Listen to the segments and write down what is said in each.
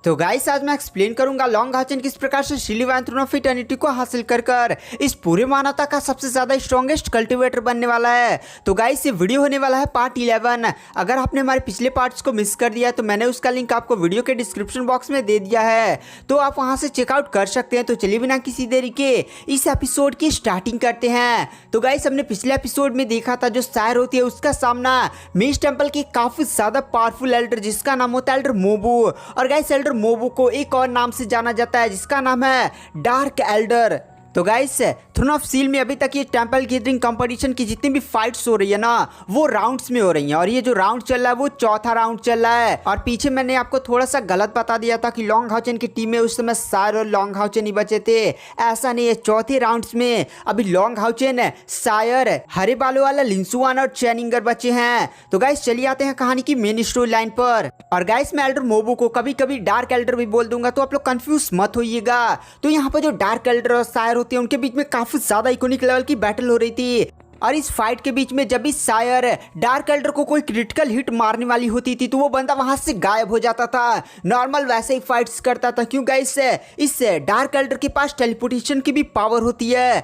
तो गाइस आज मैं एक्सप्लेन करूंगा लॉन्ग हाउचेन किस प्रकार से शिलीवान थ्रोन ऑफ इटर्निटी को हासिल कर इस पूरे मानवता का सबसे ज्यादा स्ट्रॉन्गेस्ट कल्टीवेटर बनने वाला है। तो गाइस ये वीडियो होने वाला है पार्ट 11। अगर आपने हमारे पिछले पार्ट्स को मिस कर दिया तो मैंने उसका लिंक आपको वीडियो के डिस्क्रिप्शन बॉक्स में दे दिया है, तो आप वहां से चेकआउट कर सकते हैं। तो चलिए बिना किसी देरी के इस एपिसोड की स्टार्टिंग करते हैं। तो गाइस हमने पिछले एपिसोड में देखा था जो सायर होती है उसका सामना मेज टेंपल के काफी ज्यादा पावरफुल एल्डर जिसका नाम होता है एल्डर मोबू। और गाइस एल्डर मोबू को एक और नाम से जाना जाता है जिसका नाम है डार्क एल्डर। तो गाइस थ्रोन ऑफ स्टील में अभी तक ये टेंपल गैदरिंग कंपटीशन की जितनी भी फाइट्स हो रही है ना वो राउंड्स में हो रही हैं, और ये जो राउंड चल रहा है वो चौथा राउंड चल रहा है। और पीछे मैंने आपको थोड़ा सा गलत बता दिया था कि लॉन्ग हाउचेन की टीम में उस समय सायर और लॉन्ग हाउचेन ही बचे थे। ऐसा नहीं है, चौथे राउंड्स में अभी लॉन्ग हाउचेन, सायर, हरे बालों वाला लिंसुआन और चैनिंगर बचे हैं। तो गाइस चलिए आते हैं कहानी की मेन स्टोरी लाइन पर। और गाइस मैं एल्डर मोबू को कभी कभी डार्क एल्डर भी बोल दूंगा, तो आप लोग कंफ्यूज मत होइएगा। तो यहाँ पर जो डार्क एल्डर और सायर होती है उनके बीच में काफी ज्यादा इकोनिक लेवल की बैटल हो रही थी। और इस फाइट के बीच में जब भी सायर डार्क एल्डर को कोई क्रिटिकल हिट मारने वाली होती थी तो वो बंदा वहां से गायब हो जाता था। नॉर्मल वैसे ही फाइट्स करता था, क्यों गाइस इस डार्क एल्डर के पास टेलीपोर्टेशन की भी पावर होती है।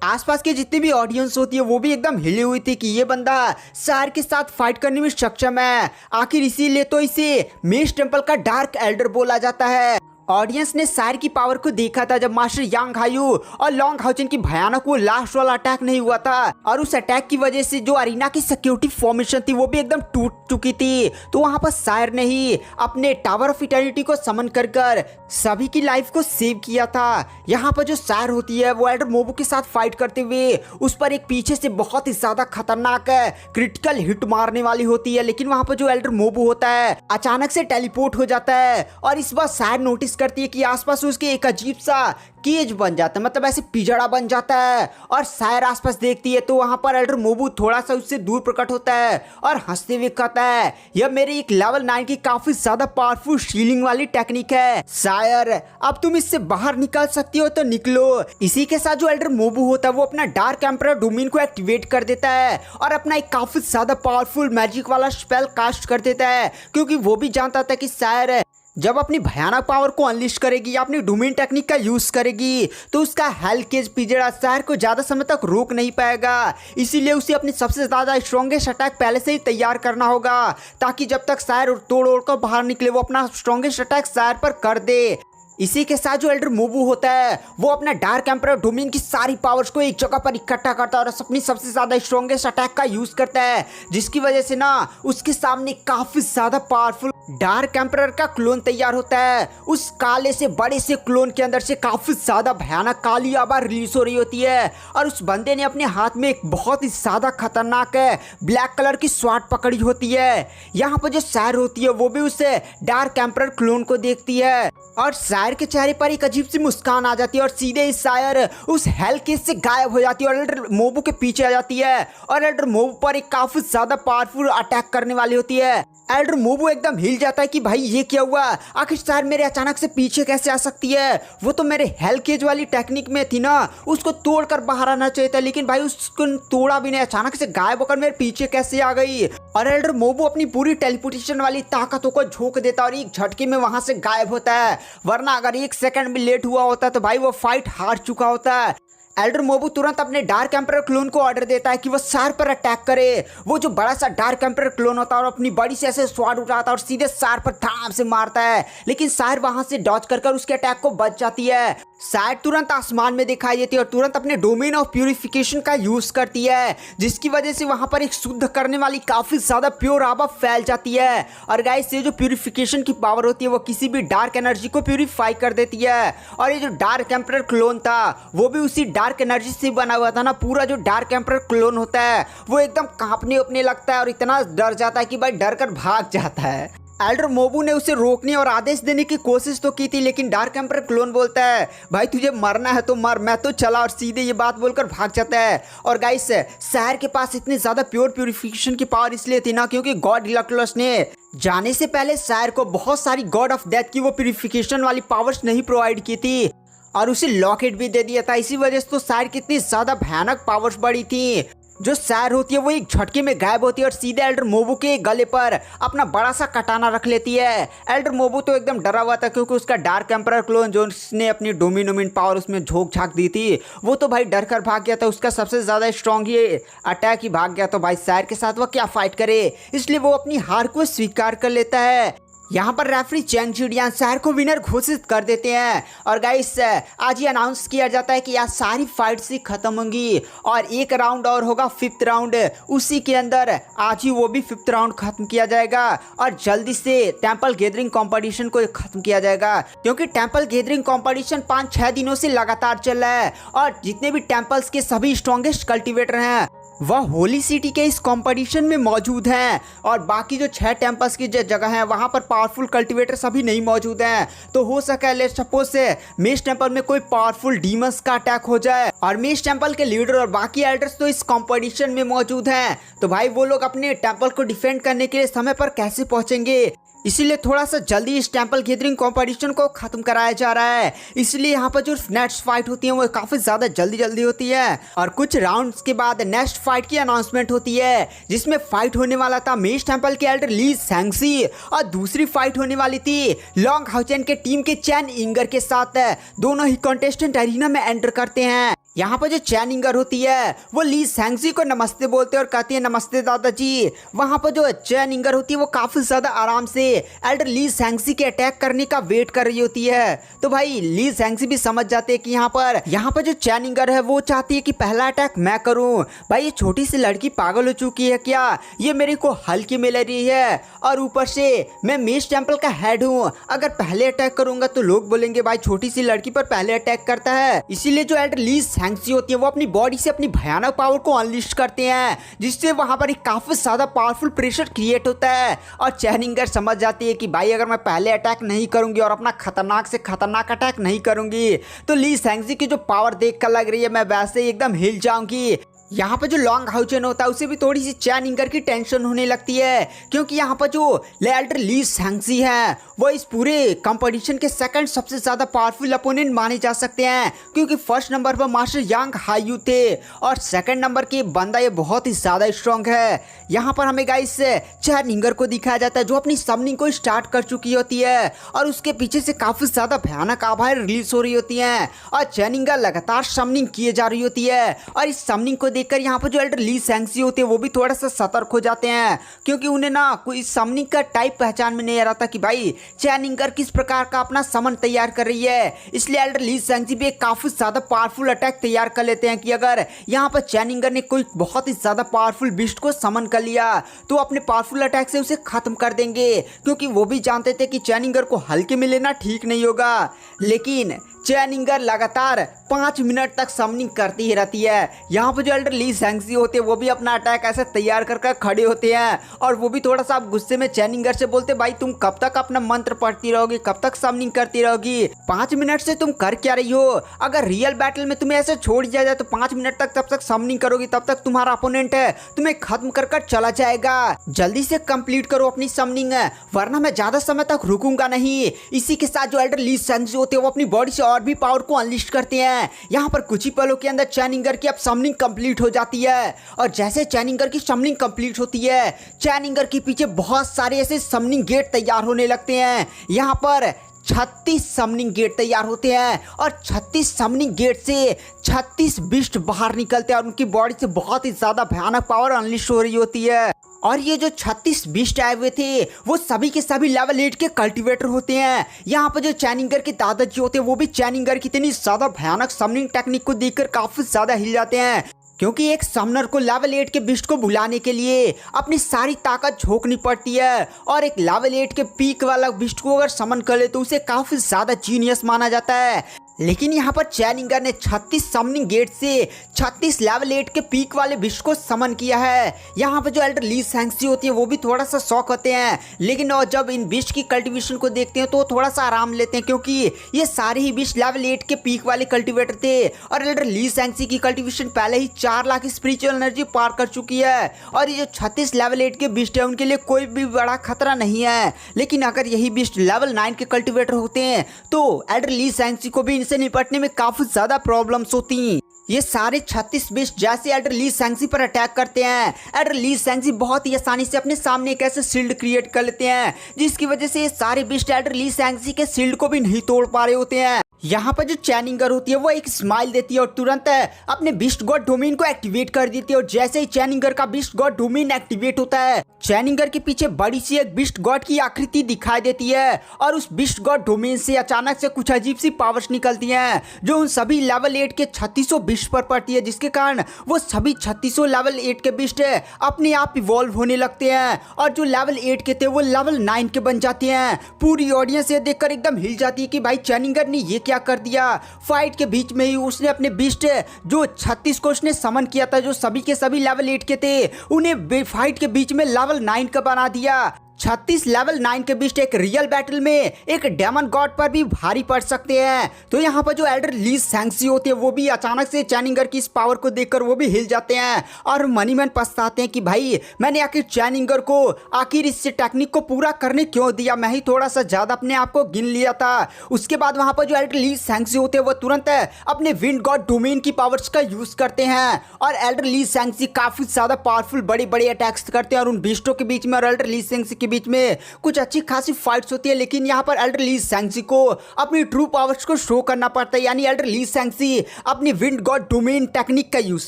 आसपास के जितनी भी ऑडियंस होती है वो भी एकदम हिली हुई थी कि ये बंदा सायर के साथ फाइट करने में सक्षम है। आखिर इसीलिए तो इसे मेज टेंपल का डार्क एल्डर बोला जाता है। ऑडियंस ने सायर की पावर को देखा था जब मास्टर यांग हायू और लॉन्ग हाउचेन की भयानक वो लास्ट वाला अटैक नहीं हुआ था, और उस अटैक की वजह से जो अरीना की सिक्योरिटी फॉर्मेशन थी वो भी एकदम टूट चुकी थी। तो वहां पर सायर ने ही अपने टावर ऑफ इटर्निटी को समन कर सभी की लाइफ को सेव किया था। यहाँ पर जो सायर होती है वो एल्डर मोबू के साथ फाइट करते हुए उस पर एक पीछे से बहुत ही ज्यादा खतरनाक क्रिटिकल हिट मारने वाली होती है, लेकिन वहां पर जो एल्डर मोबू होता है अचानक से टेलीपोर्ट हो जाता है। और इस बार सायर नोटिस करती है कि आसपास उसके एक अजीब सा केज बन जाता है, मतलब ऐसे पिंजड़ा बन जाता है। और सायर आसपास देखती है तो वहां पर एल्डर मोबू थोड़ा सा उससे दूर प्रकट होता है और हंसते हुए कहता है यह मेरी एक लेवल 9 की काफी ज्यादा पावरफुल शीलिंग वाली टेक्निक है सायर, अब तुम इससे बाहर निकल सकती हो तो निकलो। इसी के साथ जो एल्डर मोबू होता है वो अपना डार्क एम्परर डोमेन को एक्टिवेट कर देता है और अपना एक काफी ज्यादा पावरफुल मैजिक वाला स्पेल कास्ट कर देता है, क्योंकि वो भी जानता था कि सायर जब अपनी भयानक पावर को अनलिश करेगी या अपनी डोमेन टेक्निक का यूज करेगी तो उसका हेल केज पिंजड़ा सायर को ज्यादा समय तक रोक नहीं पाएगा। इसीलिए उसे अपनी सबसे ज्यादा स्ट्रॉन्गेस्ट अटैक पहले से ही तैयार करना होगा, ताकि जब तक सायर तोड़ कर बाहर निकले वो अपना स्ट्रॉन्गेस्ट अटैक सायर पर कर दे। इसी के साथ जो एल्डर मोबू होता है वो अपना डार्क एम्परर डोमेन की सारी पावर्स को एक जगह पर इकट्ठा करता है और अपनी सबसे ज्यादा स्ट्रॉन्गेस्ट अटैक का यूज करता है, जिसकी वजह से ना उसके सामने काफी ज्यादा पावरफुल डार्क एम्परर का क्लोन तैयार होता है। उस काले से बड़े से क्लोन के अंदर से काफी ज्यादा भयानक काली आवाज रिलीज हो रही होती है, और उस बंदे ने अपने हाथ में एक बहुत ही ज्यादा खतरनाक ब्लैक कलर की स्वॉर्ड पकड़ी होती है। यहाँ पर जो सायर होती है वो भी उस डार्क एम्परर क्लोन को देखती है और सायर के चेहरे पर एक अजीब सी मुस्कान आ जाती है और सीधे ही सायर उस हेल केस से गायब हो जाती है और एल्डर मोबू के पीछे आ जाती है और एल्डर मोबू पर एक काफी ज्यादा पावरफुल अटैक करने वाली होती है। एल्डर मोबू एकदम हिल जाता है कि भाई ये क्या हुआ, आखिर सायर मेरे अचानक से पीछे कैसे आ सकती है, वो तो मेरे हेल केज वाली टेक्निक में थी ना, उसको तोड़कर बाहर आना चाहिए था, लेकिन भाई उसको तोड़ा भी नहीं, अचानक से गायब होकर मेरे पीछे कैसे आ गई। और एल्डर मोबू अपनी पूरी टेलीपोर्टेशन वाली ताकतों को झोंक देता और एक झटके में वहां से गायब होता है, वरना अगर एक सेकंड भी लेट हुआ होता तो भाई वो फाइट हार चुका होता। एल्डर मोबू तुरंत अपने डार्क एम्परर क्लोन को ऑर्डर देता है कि वो सायर पर अटैक करे। वो जो बड़ा सा डार्क एम्परर क्लोन होता है और अपनी बड़ी से ऐसे स्वॉर्ड उठाता है और सीधे सायर पर धाम से मारता है, लेकिन सायर वहां से डॉज कर उसके अटैक को बच जाती है। सायर तुरंत आसमान में दिखाई देती है और तुरंत अपने डोमेन ऑफ प्यूरिफिकेशन का यूज करती है, जिसकी वजह से वहां पर एक शुद्ध करने वाली काफी ज्यादा प्योर आवा फैल जाती है। और गाइस ये जो प्यूरिफिकेशन की पावर होती है वो किसी भी डार्क एनर्जी को प्यूरिफाई कर देती है। और ये जो डार्क एम्परर क्लोन था वो भी उसी डार्क एनर्जी से बना हुआ था ना। पूरा जो डार्क एम्परर क्लोन होता है वो एकदम कांपने उपने लगता है और इतना डर जाता है कि भाई डर कर भाग जाता है। एल्डर मोबू ने उसे रोकने और आदेश देने की कोशिश तो की थी, लेकिन डार्क एम्परर क्लोन बोलता है भाई तुझे मरना है तो मर, मैं तो चला, और सीधे ये बात बोलकर भाग जाता है। और गाइस सायर के पास इतनी ज्यादा प्योर प्यूरिफिकेशन की पावर इसलिए थी ना क्योंकि गॉड हिराक्लियस ने जाने से पहले सायर को बहुत सारी गॉड ऑफ डेथ की वो प्यूरिफिकेशन वाली पावर्स नहीं प्रोवाइड की थी और उसे लॉकेट भी दे दिया था। इसी वजह से तो सायर की इतनी ज्यादा भयानक पावर्स बढ़ी थी। जो सैर होती है वो एक झटके में गायब होती है और सीधे एल्डर मोबू के गले पर अपना बड़ा सा कटाना रख लेती है। एल्डर मोबू तो एकदम डरा हुआ था क्योंकि उसका डार्क एम्परर क्लोन जो उसने अपनी डोमिनोमिन पावर उसमें झोंक झाँक दी थी वो तो भाई डर कर भाग गया था। उसका सबसे ज़्यादा स्ट्रॉन्ग ही अटैक ही भाग गया। तो भाई सैर के साथ वो क्या फाइट करे, इसलिए वो अपनी हार को स्वीकार कर लेता है। यहाँ पर रेफरी चैंग चिड़ियान सैर को विनर घोषित कर देते हैं और गाइस आज ये अनाउंस किया जाता है कि आज सारी फाइट्स ही खत्म होंगी और एक राउंड और होगा, 5th राउंड। उसी के अंदर आज ही वो भी 5th राउंड खत्म किया जाएगा और जल्दी से टेंपल गैदरिंग कंपटीशन को खत्म किया जाएगा क्योंकि टेंपल गैदरिंग कंपटीशन 5-6 दिनों से लगातार चल रहा है और जितने भी टेंपल्स के सभी स्ट्रॉन्गेस्ट कल्टिवेटर हैं वह होली सिटी के इस कंपटीशन में मौजूद हैं और बाकी जो 6 टेम्पल्स की जो जगह है वहां पर पावरफुल कल्टीवेटर सभी नहीं मौजूद हैं। तो हो सका है लेट्स सपोज से मेष टेम्पल में कोई पावरफुल डीमंस का अटैक हो जाए और मेष टेम्पल के लीडर और बाकी एल्डर्स तो इस कंपटीशन में मौजूद हैं। तो भाई वो लोग अपने टेम्पल को डिफेंड करने के लिए समय पर कैसे पहुंचेंगे, इसीलिए थोड़ा सा जल्दी इस टेंपल गैदरिंग कंपटीशन को खत्म कराया जा रहा है। इसलिए यहाँ पर जो नेक्स्ट फाइट होती है वो काफी ज्यादा जल्दी होती है और कुछ राउंड्स के बाद नेक्स्ट फाइट की अनाउंसमेंट होती है जिसमें फाइट होने वाला था मेष टेंपल के एल्डर ली सैंगसी और दूसरी फाइट होने वाली थी लॉन्ग हाउचेन के टीम के चैन इंगर के साथ। दोनों ही कंटेस्टेंट अरीना में एंटर करते हैं। यहाँ पर जो चैन इंगर होती है वो ली सैंगसी को नमस्ते बोलते हैं और कहती है नमस्ते दादाजी। वहाँ पर जो चैन इंगर होती है वो काफी ज्यादा आराम से एल्डर ली सैंगसी के अटैक करने का वेट कर रही होती है। तो भाई ली सैंगसी भी समझ जाते हैं कि यहाँ पर जो चैन इंगर है वो चाहती है कि पहला अटैक मैं करूँ। भाई ये छोटी सी लड़की पागल हो चुकी है क्या, ये मेरे को हल्की में ले रही है और ऊपर से मैं मेष टेंपल का हेड हूँ। अगर पहले अटैक करूंगा तो लोग बोलेंगे भाई छोटी सी लड़की पर पहले अटैक करता है। इसीलिए जो एल्डर ली सैंगसी होती है वो अपनी बॉडी से अपनी भयानक पावर को अनलिस्ट करते हैं जिससे वहां पर एक काफी ज्यादा पावरफुल प्रेशर क्रिएट होता है और चैन इंगर समझ जाती है कि भाई अगर मैं पहले अटैक नहीं करूंगी और अपना खतरनाक से खतरनाक अटैक नहीं करूंगी तो ली सैंगसी की जो पावर देखकर लग रही है मैं वैसे ही एकदम हिल जाऊंगी। यहाँ पर जो लॉन्ग हाउचेन होता है उसे भी थोड़ी सी चैन इंगर की टेंशन होने लगती है क्योंकि यहाँ पर जो एल्डर ली सैंगसी है वो इस पूरे कंपटीशन के सेकंड सबसे ज्यादा पावरफुल अपोनेंट माने जा सकते हैं क्योंकि फर्स्ट नंबर पर मास्टर यांग हायू थे और सेकंड नंबर के बंदा ये बहुत ही ज्यादा स्ट्रॉन्ग है। यहाँ पर हमें गाइस चैन इंगर को दिखाया जाता है जो अपनी समनिंग को स्टार्ट कर चुकी होती है और उसके पीछे से काफी ज्यादा भयानक आवाज़ें रिलीज हो रही होती हैं और चैन इंगर लगातार समनिंग किए जा रही होती है और इस समनिंग को देखकर यहाँ पर जो एल्डर ली सैंगसी होते हैं वो भी थोड़ा सा सतर्क हो जाते हैं क्योंकि उन्हें ना कोई समनिंग का टाइप पहचान में नहीं आ रहा था कि भाई चैन इंगर किस प्रकार का अपना समन तैयार कर रही है। इसलिए एल्डर ली सैंगसी भी एक काफी ज्यादा पावरफुल अटैक तैयार कर लेते हैं कि अगर यहाँ पर चैन इंगर ने कोई बहुत ही ज्यादा पावरफुल बिस्ट को समन कर लिया तो अपने पावरफुल अटैक से उसे खत्म कर देंगे क्योंकि वो भी जानते थे कि चैन इंगर को हल्के में लेना ठीक नहीं होगा। लेकिन चैन इंगर लगातार 5 मिनट तक समनिंग करती ही रहती है। यहाँ पर जो एल्डर ली सैंगसी होते हैं वो भी अपना अटैक ऐसे तैयार कर खड़े होते हैं और वो भी थोड़ा सा गुस्से में चैन इंगर से बोलते भाई तुम कब तक अपना मंत्र पढ़ती रहोगी, कब तक समनिंग करती रहोगी, 5 मिनट से तुम कर क्या रही हो। अगर रियल बैटल में तुम्हें ऐसे छोड़ दिया जाए तो 5 मिनट तक तब तक समनिंग करोगी तब तक तुम्हारा अपोनेंट है तुम्हें खत्म कर चला जाएगा। जल्दी से कंप्लीट करो अपनी समनिंग वरना मैं ज्यादा समय तक रुकूंगा नहीं। इसी के साथ जो एल्डर ली सैंगसी होते हैं वो अपनी बॉडी से और भी पावर को अनलिस्ट करते हैं। यहाँ पर कुछ ही पलों के अंदर चैन इंगर की अब समनिंग कंप्लीट हो जाती है और जैसे चैन इंगर की समनिंग कंप्लीट होती है चैन इंगर के पीछे बहुत सारे ऐसे समनिंग गेट तैयार होने लगते हैं। यहाँ पर 36 समनिंग गेट तैयार होते हैं और 36 समनिंग गेट से 36 बिस्ट बाहर निकलते हैं और उनकी बॉडी से बहुत ही ज्यादा भयानक पावर अनलिस्ट हो रही होती है। और ये जो 36 बिस्ट आए हुए थे वो सभी के सभी लेवल 8 के कल्टीवेटर होते हैं। यहाँ पर जो चैन इंगर के दादाजी होते हैं वो भी चैन इंगर की इतनी ज्यादा भयानक समनिंग टेक्निक को देखकर काफी ज्यादा हिल जाते हैं क्योंकि एक समनर को लेवल 8 के बिस्ट को बुलाने के लिए अपनी सारी ताकत झोंकनी पड़ती है और एक लेवल 8 के पीक वाला बिस्ट को अगर समन कर ले तो उसे काफी ज्यादा जीनियस माना जाता है। लेकिन यहाँ पर चैन इंगर ने 36 समनिंग गेट से 36 लेवल 8 के पीक वाले बिस्ट को समन किया है। यहाँ पर जो एल्डर ली सैंगसी होती है वो भी थोड़ा सा शौक होते हैं लेकिन और जब इन बिस्ट की कल्टीवेशन को देखते हैं तो थोड़ा सा आराम लेते हैं क्योंकि ये सारे ही बिस्ट लेवल 8 के पीक वाले कल्टीवेटर थे और एल्डर ली सैंगसी की कल्टीवेशन पहले ही 4 लाख स्पिरिचुअल एनर्जी पार कर चुकी है और ये जो 36 लेवल 8 के बिस्ट है उनके लिए कोई भी बड़ा खतरा नहीं है। लेकिन अगर यही बिस्ट लेवल 9 के कल्टीवेटर होते हैं तो एल्डर ली सैंगसी को भी से निपटने में काफी ज्यादा प्रॉब्लम्स होती। ये सारे 36 बिस्ट जैसे एल्डर ली सैंक्सी पर अटैक करते हैं। एल्डर ली सैंक्सी बहुत ही आसानी से अपने सामने एक ऐसे शील्ड क्रिएट कर लेते हैं जिसकी वजह से ये सारे बिस्ट एल्डर ली सैंक्सी के शील्ड को भी नहीं तोड़ पा रहे होते हैं। यहाँ पर जो चैनिंगर होती है वो एक स्माइल देती है और तुरंत अपने बिस्ट गॉड डोमेन को एक्टिवेट कर देती है। और जैसे ही चैनिंगर का बिस्ट गॉड डोमेन एक्टिवेट होता है, चैनिंगर के पीछे बड़ी सी एक बिस्ट गॉड की आकृति दिखाई देती है और उस बिस्ट गॉड डोमेन से अचानक से कुछ अजीब सी पावर्स निकलती हैं जो उन सभी लेवल 8 के 3600 बिस्ट पर पड़ती है, जिसके कारण वो सभी 3600 लेवल 8 के बिस्ट अपने आप इवॉल्व होने लगते हैं और जो लेवल 8 के थे वो लेवल 9 के बन जाते हैं। पूरी ऑडियंस ये देखकर एकदम हिल जाती है कि भाई चैनिंगर ने ये क्या कर दिया। फाइट के बीच में ही उसने अपने बिस्ट जो 36 को उसने समन किया था, जो सभी के सभी लेवल 8 के थे, उन्हें फाइट के बीच में लेवल 9 का बना दिया। 36 लेवल 9 के बिस्ट एक रियल बैटल में एक डेमन गॉड पर भी भारी पड़ सकते हैं। तो यहाँ पर जो एल्डर ली सैंक्सी होते हैं वो भी अचानक से चैनिंगर की इस पावर को देखकर वो भी हिल जाते हैं और मनी मन पछताते हैं कि भाई मैंने आखिर चैनिंगर को आखिर इस टेक्निक को पूरा करने क्यों दिया, मैं ही थोड़ा सा ज्यादा अपने आप को गिन लिया था। उसके बाद वहां पर जो एल्डर ली सैंक्सी होते हैं वो तुरंत अपने विंड गॉड डोमेन की पावर्स का यूज करते हैं और एल्डर ली सैंक्सी काफी ज्यादा पावरफुल बड़े बड़े अटैक्स करते हैं और उन बिस्टों के बीच में और एल्डर ली सैंक्सी के बीच में कुछ अच्छी खासी फाइट्स होती है। लेकिन यहाँ पर एल्डर ली सैंक्सी को अपनी ट्रू पावर्स को शो करना पड़ता है, यानी एल्डर ली सैंक्सी अपनी विंड गॉड डोमेन टेक्निक का यूज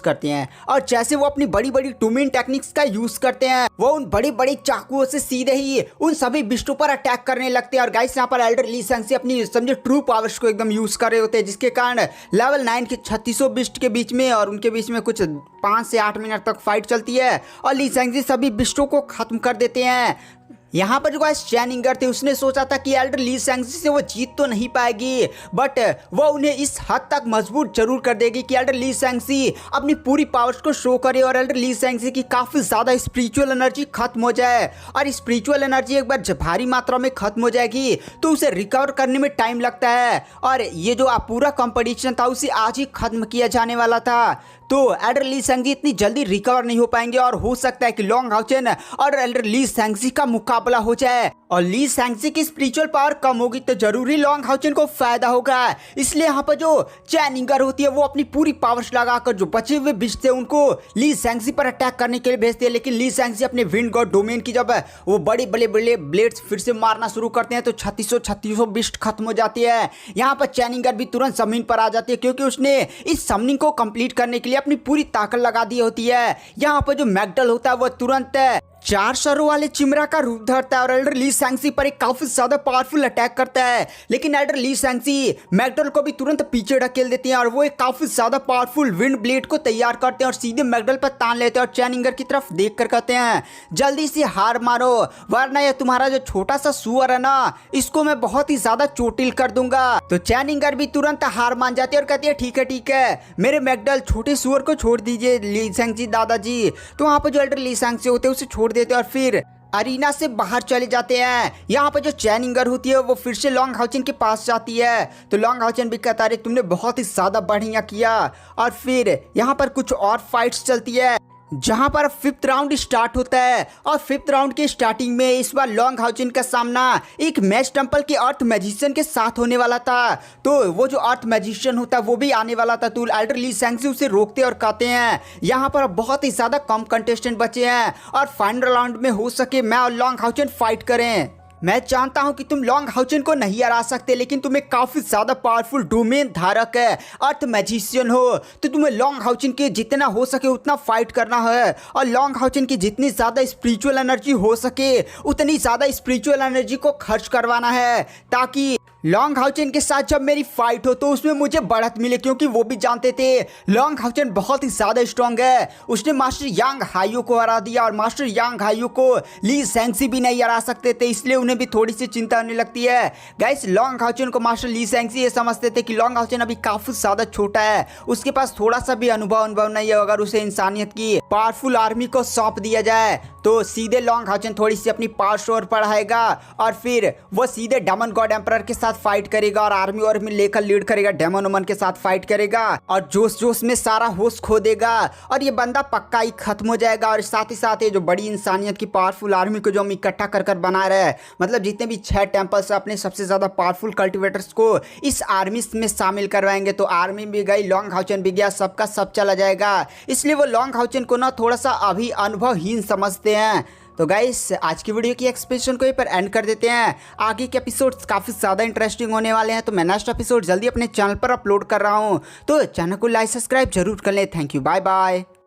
करते हैं और जैसे वो अपनी बड़ी बड़ी डोमेन टेक्निक्स का यूज करते हैं वो उन बड़ी बड़ी चाकुओं से सीधे ही उन सभी बिस्टों पर अटैक करने लगते हैं। और गाइस यहाँ पर एल्डर ली सैंक्सी अपनी समझे ट्रू पावर्स को एकदम यूज कर रहे होते हैं, जिसके कारण लेवल 9 के 3600 बिस्ट के बीच में और उनके बीच में कुछ 5 से 8 मिनट तक फाइट चलती है और ली सैंक्सी सभी बिस्टों को खत्म कर देते हैं। यहाँ पर जो गाइस चैनिंगर थे उसने सोचा था कि एल्डर ली सैंक्सी से वो जीत तो नहीं पाएगी, बट वो उन्हें इस हद तक मजबूर जरूर कर देगी कि एल्डर ली सैंक्सी अपनी पूरी पावर्स को शो करे और एल्डर ली सैंक्सी की काफी ज्यादा स्पिरिचुअल एनर्जी खत्म हो जाए। और स्पिरिचुअल एनर्जी एक बार भारी मात्रा में खत्म हो जाएगी तो उसे रिकवर करने में टाइम लगता है और ये जो पूरा कंपटीशन था उसे आज ही खत्म किया जाने वाला था। तो एल्डर ली सैंक्सी इतनी जल्दी रिकवर नहीं हो पाएंगे और हो सकता है कि लॉन्ग हाउचेन और एल्डर ली सैंक्सी का मुकाबला हो जाए और ली सैंक्सी की स्पिरिचुअल पावर कम होगी तो जरूरी लॉन्ग हाउचेन को फायदा होगा। इसलिए यहाँ पर जो चैनिंगर होती है वो अपनी पूरी पावर्स लगाकर जो बचे हुए बिस्ट थे उनको ली सैंक्सी पर अटैक करने के लिए भेजती है। लेकिन ली सैंक्सी अपने विंड गॉड डोमेन की जब वो बड़े बड़े बड़े ब्लेड्स फिर से मारना शुरू करते हैं तो 3600 बिस्ट खत्म हो जाती है। यहाँ पर चैनिंगर भी तुरंत जमीन पर आ जाती है क्योंकि उसने इस समनिंग को कंप्लीट करने के लिए अपनी पूरी ताकत लगा दी होती है। यहाँ पर जो मैकडल होता है वो तुरंत 4 सरों वाले चिमरा का रूप धरता है और एल्डर ली सैंक्सी पर एक काफी ज्यादा पावरफुल अटैक करता है। लेकिन एल्डर ली सैंक्सी मैकडल को भी तुरंत पीछे ढकेल देती है और वो एक काफी ज्यादा पावरफुल विंड ब्लेड को तैयार करते हैं और सीधे मैकडल पर तान लेते हैं और चैनिंगर की तरफ देख कर कहते हैं जल्दी से हार मारो वरना ये तुम्हारा जो छोटा सा सुअर है ना इसको मैं बहुत ही ज्यादा चोटिल कर दूंगा। तो चैनिंगर भी तुरंत हार मान जाती है और कहती है ठीक है मेरे मैकडल छोटे सुअर को छोड़ दीजिए ली सैंक्सी दादाजी। तो वहाँ पर जो एल्डर ली सैंक्सी होते हैं उसे छोड़ देते हैं और फिर अरीना से बाहर चले जाते हैं। यहाँ पर जो चैनिंगर होती है वो फिर से लॉन्ग हाउचेन के पास जाती है तो लॉन्ग हाउचेन भी कहता है तुमने बहुत ही ज्यादा बढ़िया किया। और फिर यहाँ पर कुछ और फाइट्स चलती है जहां पर 5th राउंड स्टार्ट होता है और 5th राउंड के स्टार्टिंग में इस बार लॉन्ग हाउचेन का सामना एक मैच टेंपल के अर्थ मैजिशियन के साथ होने वाला था। तो वो जो अर्थ मैजिशियन होता है वो भी आने वाला था तो एल्डर ली सैंक्सी उसे रोकते और कहते हैं यहाँ पर बहुत ही ज्यादा कम कंटेस्टेंट बचे हैं और फाइनल राउंड में हो सके मैं और लॉन्ग हाउचेन फाइट करें। मैं जानता हूं कि तुम लॉन्ग हाउचेन को नहीं हरा सकते लेकिन तुम एक काफी ज्यादा पावरफुल डोमेन धारक है अर्थ मैजिशियन हो तो तुम्हें लॉन्ग हाउचेन के जितना हो सके उतना फाइट करना है और लॉन्ग हाउचेन की जितनी ज्यादा स्पिरिचुअल एनर्जी हो सके उतनी ज्यादा स्पिरिचुअल एनर्जी को खर्च करवाना है ताकि लॉन्ग हाउचेन के साथ जब मेरी फाइट हो तो उसमें मुझे बढ़त मिले क्योंकि वो भी जानते थे लॉन्ग हाउचेन बहुत ही ज्यादा स्ट्रांग है। उसने मास्टर यांग हाइयो को हरा दिया और मास्टर यांग हाइयो को ली सैंक्सी भी नहीं हरा सकते थे इसलिए उन्हें भी थोड़ी सी चिंता होने लगती है। गाइस लॉन्ग हाउचेन को मास्टर ली सैंक्सी ये समझते थे कि लॉन्ग हाउचेन अभी काफी ज्यादा छोटा है, उसके पास थोड़ा सा भी अनुभव नहीं है। अगर उसे इंसानियत की पावरफुल आर्मी को सौंप दिया जाए तो सीधे लॉन्ग हाउचेन थोड़ी सी अपनी पावर शोर बढ़ाएगा और फिर वो सीधे डेमन गॉड एम्परर के साथ साथ फाइट करेगा और आर्मी लेकर लीड करेगा, डेमन वमन के साथ फाइट करेगा और जोश जोश में सारा होश खो देगा और ये बंदा पक्का ही खत्म हो जाएगा। और साथ ही साथ ये जो बड़ी इंसानियत की पावरफुल आर्मी को जो हम इकट्ठा कर बना रहे हैं, मतलब जितने भी 6 टेम्पल्स अपने सबसे ज्यादा पावरफुल कल्टिवेटर्स को इस आर्मी में शामिल करवाएंगे, तो आर्मी भी गई, लॉन्ग हाउचन भी गया, सबका सब चला जाएगा। इसलिए वो लॉन्ग हाउचन को ना थोड़ा सा अभी अनुभवहीन समझते हैं। तो गाइस आज की वीडियो की एक्सप्लेनेशन को यहीं पर एंड कर देते हैं। आगे के एपिसोड्स काफ़ी ज़्यादा इंटरेस्टिंग होने वाले हैं, तो मैं नेक्स्ट एपिसोड जल्दी अपने चैनल पर अपलोड कर रहा हूँ, तो चैनल को लाइक सब्सक्राइब जरूर कर लें। Thank you, bye bye.